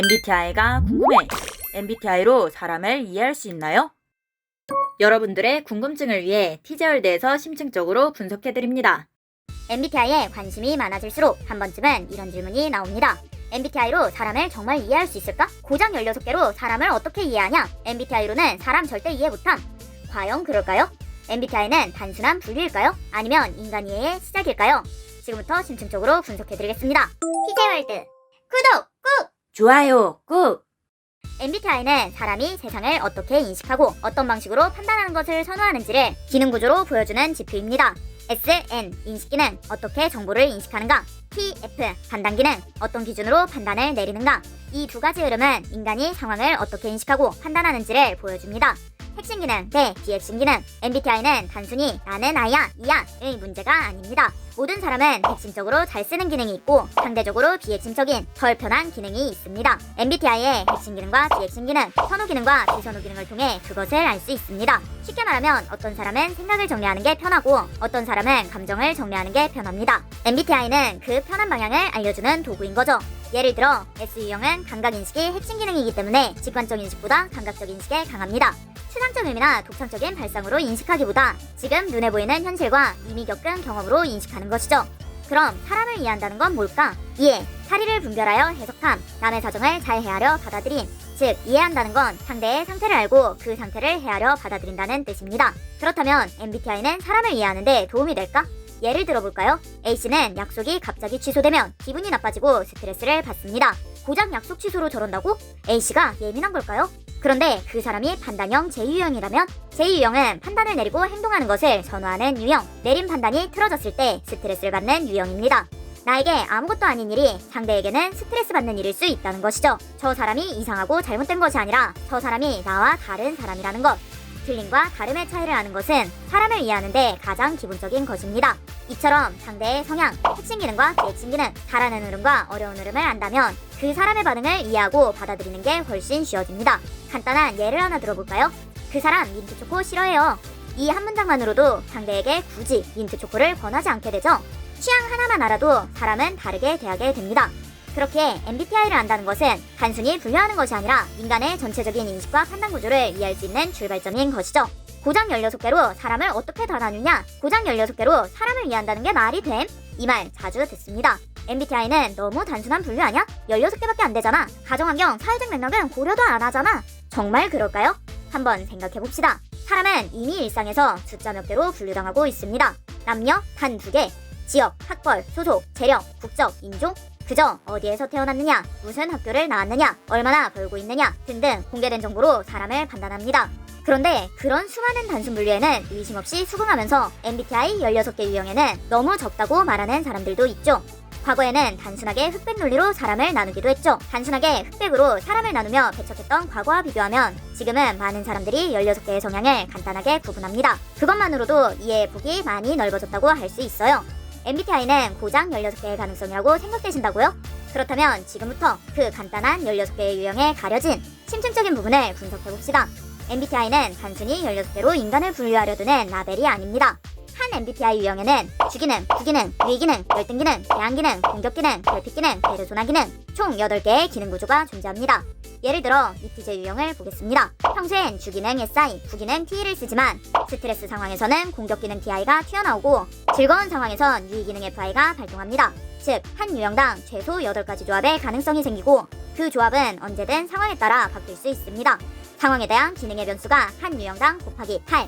MBTI가 궁금해. MBTI로 사람을 이해할 수 있나요? 여러분들의 궁금증을 위해 티제월드에서 심층적으로 분석해드립니다. MBTI에 관심이 많아질수록 한 번쯤은 이런 질문이 나옵니다. MBTI로 사람을 정말 이해할 수 있을까? 고작 16개로 사람을 어떻게 이해하냐? MBTI로는 사람 절대 이해 못함. 과연 그럴까요? MBTI는 단순한 분류일까요? 아니면 인간 이해의 시작일까요? 지금부터 심층적으로 분석해드리겠습니다. 티제월드 구독 꾹! 좋아요 꾹! MBTI는 사람이 세상을 어떻게 인식하고 어떤 방식으로 판단하는 것을 선호하는지를 기능 구조로 보여주는 지표입니다. S, N, 인식 기능, 어떻게 정보를 인식하는가. T, F, 판단 기능, 어떤 기준으로 판단을 내리는가. 이 두 가지 흐름은 인간이 상황을 어떻게 인식하고 판단하는지를 보여줍니다. 핵심 기능 대 비핵심 기능. MBTI는 단순히 나는 I야, E야의 문제가 아닙니다. 모든 사람은 핵심적으로 잘 쓰는 기능이 있고 상대적으로 비핵심적인 덜 편한 기능이 있습니다. MBTI의 핵심 기능과 비핵심 기능, 선호 기능과 비선호 기능을 통해 그것을 알 수 있습니다. 쉽게 말하면 어떤 사람은 생각을 정리하는 게 편하고 어떤 사람은 감정을 정리하는 게 편합니다. MBTI는 그 편한 방향을 알려주는 도구인 거죠. 예를 들어 S유형은 감각인식이 핵심 기능이기 때문에 직관적 인식보다 감각적 인식에 강합니다. 추상적 의미나 독창적인 발상으로 인식하기보다 지금 눈에 보이는 현실과 이미 겪은 경험으로 인식하는 것이죠. 그럼 사람을 이해한다는 건 뭘까? 이해, 사리를 분별하여 해석함, 남의 사정을 잘 헤아려 받아들임. 즉, 이해한다는 건 상대의 상태를 알고 그 상태를 헤아려 받아들인다는 뜻입니다. 그렇다면 MBTI는 사람을 이해하는데 도움이 될까? 예를 들어볼까요? A씨는 약속이 갑자기 취소되면 기분이 나빠지고 스트레스를 받습니다. 고작 약속 취소로 저런다고? A씨가 예민한 걸까요? 그런데 그 사람이 판단형 J유형이라면 J유형은 판단을 내리고 행동하는 것을 선호하는 유형, 내린 판단이 틀어졌을 때 스트레스를 받는 유형입니다. 나에게 아무것도 아닌 일이 상대에게는 스트레스 받는 일일 수 있다는 것이죠. 저 사람이 이상하고 잘못된 것이 아니라 저 사람이 나와 다른 사람이라는 것. 틀림과 다름의 차이를 아는 것은 사람을 이해하는데 가장 기본적인 것입니다. 이처럼 상대의 성향, 핵심 기능과 비핵심 기능, 잘하는 흐름과 어려운 흐름을 안다면 그 사람의 반응을 이해하고 받아들이는 게 훨씬 쉬워집니다. 간단한 예를 하나 들어볼까요? 그 사람 민트초코 싫어해요. 이 한 문장만으로도 상대에게 굳이 민트초코를 권하지 않게 되죠. 취향 하나만 알아도 사람은 다르게 대하게 됩니다. 그렇게 MBTI를 안다는 것은 단순히 분류하는 것이 아니라 인간의 전체적인 인식과 판단 구조를 이해할 수 있는 출발점인 것이죠. 고작 16개로 사람을 어떻게 다 나누냐? 고작 16개로 사람을 이해한다는 게 말이 됨? 이 말 자주 듣습니다. MBTI는 너무 단순한 분류 아니야? 16개밖에 안 되잖아. 가정환경, 사회적 맥락은 고려도 안 하잖아. 정말 그럴까요? 한번 생각해봅시다. 사람은 이미 일상에서 숫자 몇 개로 분류당하고 있습니다. 남녀 단 2개, 지역, 학벌, 소속, 재력, 국적, 인종, 그저 어디에서 태어났느냐, 무슨 학교를 나왔느냐, 얼마나 벌고 있느냐 등등 공개된 정보로 사람을 판단합니다. 그런데 그런 수많은 단순 분류에는 의심 없이 수긍하면서 MBTI 16개 유형에는 너무 적다고 말하는 사람들도 있죠. 과거에는 단순하게 흑백 논리로 사람을 나누기도 했죠. 단순하게 흑백으로 사람을 나누며 배척했던 과거와 비교하면 지금은 많은 사람들이 16개의 성향을 간단하게 구분합니다. 그것만으로도 이해의 폭이 많이 넓어졌다고 할 수 있어요. MBTI는 고작 16개의 가능성이라고 생각되신다고요? 그렇다면 지금부터 그 간단한 16개의 유형에 가려진 심층적인 부분을 분석해봅시다. MBTI는 단순히 16개로 인간을 분류하려 드는 라벨이 아닙니다. 한 MBTI 유형에는 주기능, 부기능, 유의기능, 열등기능, 대항기능, 공격기능, 결핍기능, 페르소나기능 총 8개의 기능 구조가 존재합니다. 예를 들어 이티제 유형을 보겠습니다. 평소엔 주기능 SI, 부기능 TE를 쓰지만 스트레스 상황에서는 공격기능 TI가 튀어나오고 즐거운 상황에선 유의기능 FI가 발동합니다. 즉, 한 유형당 최소 8가지 조합의 가능성이 생기고 그 조합은 언제든 상황에 따라 바뀔 수 있습니다. 상황에 대한 기능의 변수가 한 유형당 곱하기 8.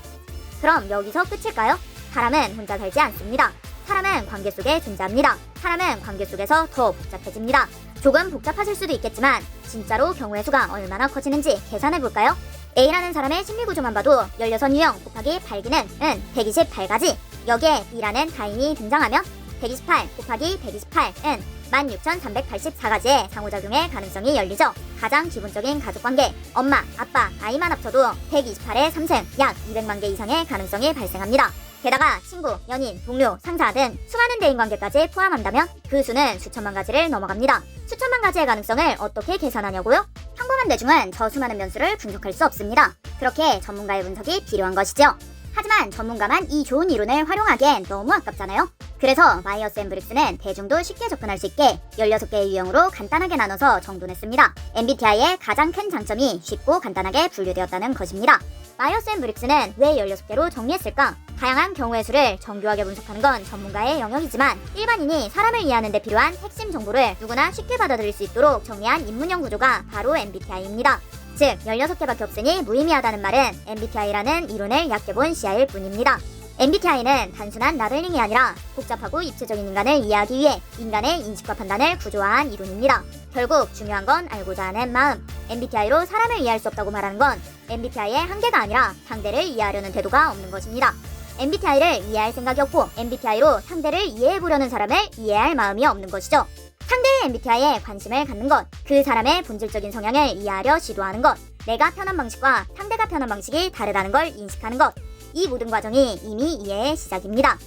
그럼 여기서 끝일까요? 사람은 혼자 살지 않습니다. 사람은 관계 속에 존재합니다. 사람은 관계 속에서 더 복잡해집니다. 조금 복잡하실 수도 있겠지만 진짜로 경우의 수가 얼마나 커지는지 계산해볼까요? A라는 사람의 심리구조만 봐도 16유형 곱하기 8기능은 128가지. 여기에 B라는 타인이 등장하면 128 곱하기 128은 16,384가지의 상호작용의 가능성이 열리죠. 가장 기본적인 가족관계, 엄마, 아빠, 아이만 합쳐도 128의 3승, 약 200만 개 이상의 가능성이 발생합니다. 게다가 친구, 연인, 동료, 상사 등 수많은 대인관계까지 포함한다면 그 수는 수천만 가지를 넘어갑니다. 수천만 가지의 가능성을 어떻게 계산하냐고요? 평범한 대중은 저 수많은 변수를 분석할 수 없습니다. 그렇게 전문가의 분석이 필요한 것이죠. 하지만 전문가만 이 좋은 이론을 활용하기엔 너무 아깝잖아요. 그래서 마이어스 앤 브릭스는 대중도 쉽게 접근할 수 있게 16개의 유형으로 간단하게 나눠서 정돈했습니다. MBTI의 가장 큰 장점이 쉽고 간단하게 분류되었다는 것입니다. 마이어스 앤 브릭스는 왜 16개로 정리했을까? 다양한 경우의 수를 정교하게 분석하는 건 전문가의 영역이지만 일반인이 사람을 이해하는 데 필요한 핵심 정보를 누구나 쉽게 받아들일 수 있도록 정리한 입문형 구조가 바로 MBTI입니다. 즉, 16개밖에 없으니 무의미하다는 말은 MBTI라는 이론을 얕게 본 시야일 뿐입니다. MBTI는 단순한 라벨링이 아니라 복잡하고 입체적인 인간을 이해하기 위해 인간의 인식과 판단을 구조화한 이론입니다. 결국 중요한 건 알고자 하는 마음. MBTI로 사람을 이해할 수 없다고 말하는 건 MBTI의 한계가 아니라 상대를 이해하려는 태도가 없는 것입니다. MBTI를 이해할 생각이 없고 MBTI로 상대를 이해해보려는 사람을 이해할 마음이 없는 것이죠. 상대의 MBTI에 관심을 갖는 것, 그 사람의 본질적인 성향을 이해하려 시도하는 것, 내가 편한 방식과 상대가 편한 방식이 다르다는 걸 인식하는 것, 이 모든 과정이 이미 이해의 시작입니다.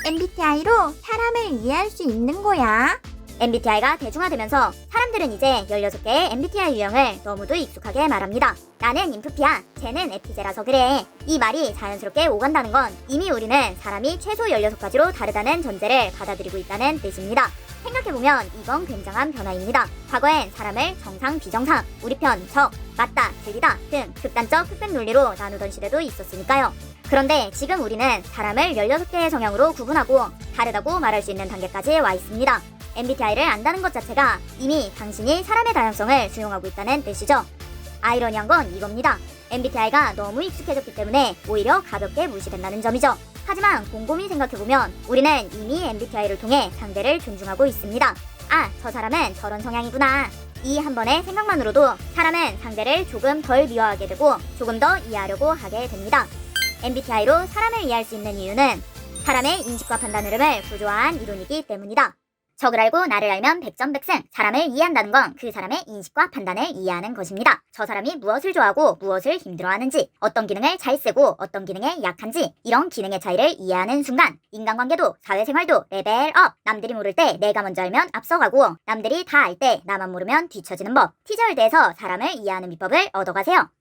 MBTI로 사람을 이해할 수 있는 거야? MBTI가 대중화되면서 사람들은 이제 16개의 MBTI 유형을 너무도 익숙하게 말합니다. 나는 인프피야, 쟤는 에피제라서 그래. 이 말이 자연스럽게 오간다는 건 이미 우리는 사람이 최소 16가지로 다르다는 전제를 받아들이고 있다는 뜻입니다. 생각해보면 이건 굉장한 변화입니다. 과거엔 사람을 정상, 비정상, 우리 편, 적, 맞다, 틀리다 등 극단적 흑백 논리로 나누던 시대도 있었으니까요. 그런데 지금 우리는 사람을 16개의 성향으로 구분하고 다르다고 말할 수 있는 단계까지 와 있습니다. MBTI를 안다는 것 자체가 이미 당신이 사람의 다양성을 수용하고 있다는 뜻이죠. 아이러니한 건 이겁니다. MBTI가 너무 익숙해졌기 때문에 오히려 가볍게 무시된다는 점이죠. 하지만 곰곰이 생각해보면 우리는 이미 MBTI를 통해 상대를 존중하고 있습니다. 아, 저 사람은 저런 성향이구나. 이 한 번의 생각만으로도 사람은 상대를 조금 덜 미워하게 되고 조금 더 이해하려고 하게 됩니다. MBTI로 사람을 이해할 수 있는 이유는 사람의 인식과 판단 흐름을 구조화한 이론이기 때문이다. 적을 알고 나를 알면 백전백승. 사람을 이해한다는 건 그 사람의 인식과 판단을 이해하는 것입니다. 저 사람이 무엇을 좋아하고 무엇을 힘들어하는지, 어떤 기능을 잘 쓰고 어떤 기능에 약한지, 이런 기능의 차이를 이해하는 순간 인간관계도 사회생활도 레벨업. 남들이 모를 때 내가 먼저 알면 앞서가고 남들이 다 알 때 나만 모르면 뒤처지는 법. 티저월드에서 사람을 이해하는 비법을 얻어가세요.